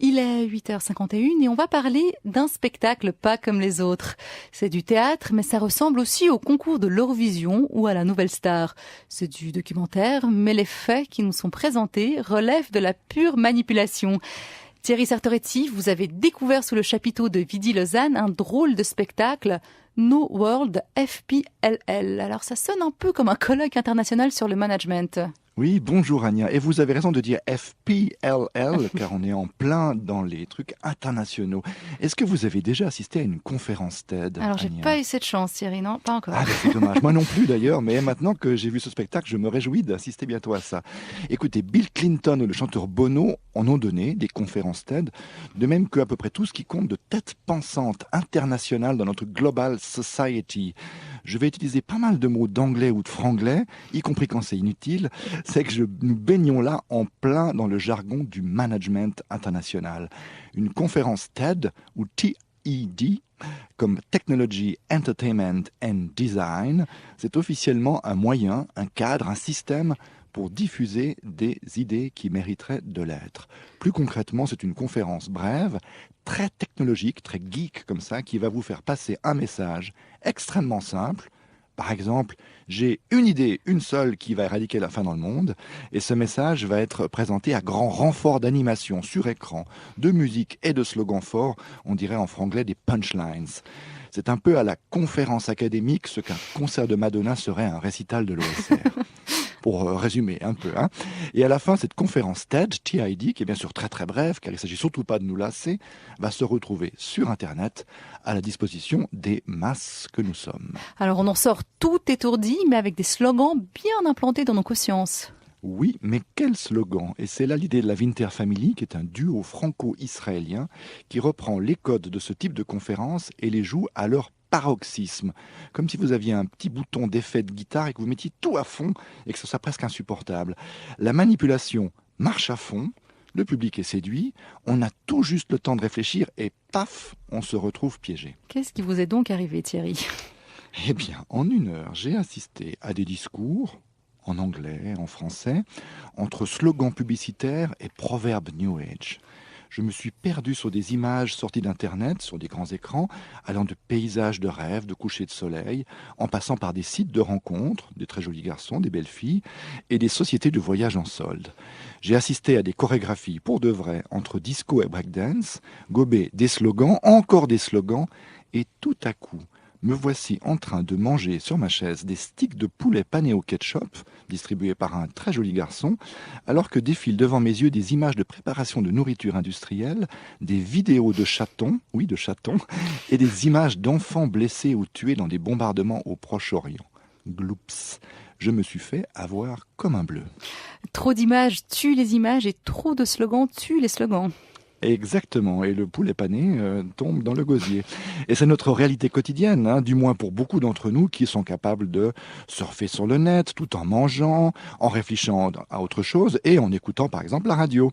Il est 8h51 et on va parler d'un spectacle pas comme les autres. C'est du théâtre, mais ça ressemble aussi au concours de l'Eurovision ou à la Nouvelle Star. C'est du documentaire, mais les faits qui nous sont présentés relèvent de la pure manipulation. Thierry Sartoretti, vous avez découvert sous le chapiteau de Vidi Lausanne un drôle de spectacle, No World FPLL. Alors ça sonne un peu comme un colloque international sur le management. Oui, bonjour Anya. Et vous avez raison de dire FPLL, car on est en plein dans les trucs internationaux. Est-ce que vous avez déjà assisté à une conférence TED, Alors j'ai Anya? pas eu cette chance, Thierry, non, pas encore. Ah, ben c'est dommage. Moi non plus d'ailleurs, mais maintenant que j'ai vu ce spectacle, je me réjouis d'assister bientôt à ça. Écoutez, Bill Clinton ou le chanteur Bono en ont donné des conférences TED, de même qu'à peu près tout ce qui compte de tête pensante internationale dans notre Global Society. Je vais utiliser pas mal de mots d'anglais ou de franglais, y compris quand c'est inutile. C'est que nous baignons là en plein dans le jargon du management international. Une conférence TED ou TED, comme Technology, Entertainment and Design, c'est officiellement un moyen, un cadre, un système pour diffuser des idées qui mériteraient de l'être. Plus concrètement, c'est une conférence brève, très technologique, très geek comme ça, qui va vous faire passer un message extrêmement simple. Par exemple, j'ai une idée, une seule, qui va éradiquer la faim dans le monde, et ce message va être présenté à grand renfort d'animation sur écran, de musique et de slogans forts, on dirait en franglais des punchlines. C'est un peu à la conférence académique ce qu'un concert de Madonna serait un récital de l'OSR. Pour résumer un peu. Et à la fin, cette conférence TED, TED, qui est bien sûr très très brève, car il ne s'agit surtout pas de nous lasser, va se retrouver sur Internet à la disposition des masses que nous sommes. Alors on en sort tout étourdi, mais avec des slogans bien implantés dans nos consciences. Oui, mais quel slogan! Et c'est là l'idée de la Winter Family, qui est un duo franco-israélien qui reprend les codes de ce type de conférence et les joue à leur paroxysme. Comme si vous aviez un petit bouton d'effet de guitare et que vous mettiez tout à fond et que ce soit presque insupportable. La manipulation marche à fond, le public est séduit, on a tout juste le temps de réfléchir et paf, on se retrouve piégé. Qu'est-ce qui vous est donc arrivé, Thierry ? Eh bien, en 1 heure, j'ai assisté à des discours en anglais, en français, entre slogans publicitaires et proverbes New Age. Je me suis perdu sur des images sorties d'Internet, sur des grands écrans, allant de paysages de rêve, de coucher de soleil, en passant par des sites de rencontres, des très jolis garçons, des belles filles, et des sociétés de voyage en solde. J'ai assisté à des chorégraphies pour de vrai entre disco et breakdance, gobé des slogans, encore des slogans, et tout à coup, me voici en train de manger sur ma chaise des sticks de poulet panés au ketchup, distribués par un très joli garçon, alors que défilent devant mes yeux des images de préparation de nourriture industrielle, des vidéos de chatons, oui de chatons, et des images d'enfants blessés ou tués dans des bombardements au Proche-Orient. Gloops, je me suis fait avoir comme un bleu. Trop d'images tuent les images et trop de slogans tuent les slogans. Exactement, et le poulet pané tombe dans le gosier. Et c'est notre réalité quotidienne, du moins pour beaucoup d'entre nous qui sont capables de surfer sur le net tout en mangeant, en réfléchissant à autre chose et en écoutant par exemple la radio,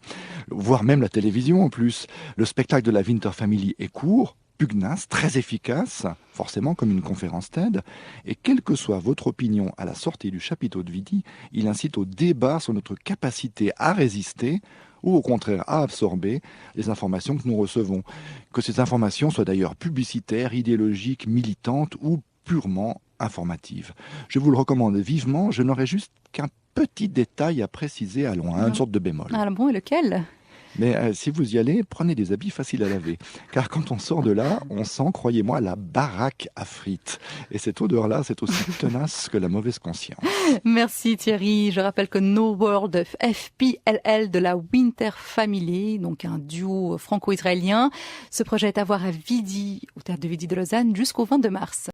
voire même la télévision en plus. Le spectacle de la Winter Family est court, pugnace, très efficace, forcément comme une conférence TED, et quelle que soit votre opinion à la sortie du chapiteau de Vidi, il incite au débat sur notre capacité à résister ou au contraire à absorber les informations que nous recevons. Que ces informations soient d'ailleurs publicitaires, idéologiques, militantes ou purement informatives. Je vous le recommande vivement, je n'aurai juste qu'un petit détail à préciser à loin, une sorte de bémol. Ah bon, et lequel ? Mais si vous y allez, prenez des habits faciles à laver. Car quand on sort de là, on sent, croyez-moi, la baraque à frites. Et cette odeur-là, c'est aussi tenace que la mauvaise conscience. Merci Thierry. Je rappelle que No World FPLL de la Winter Family, donc un duo franco-israélien. Ce projet est à voir à Vidi, au théâtre de Vidi de Lausanne, jusqu'au 22 mars.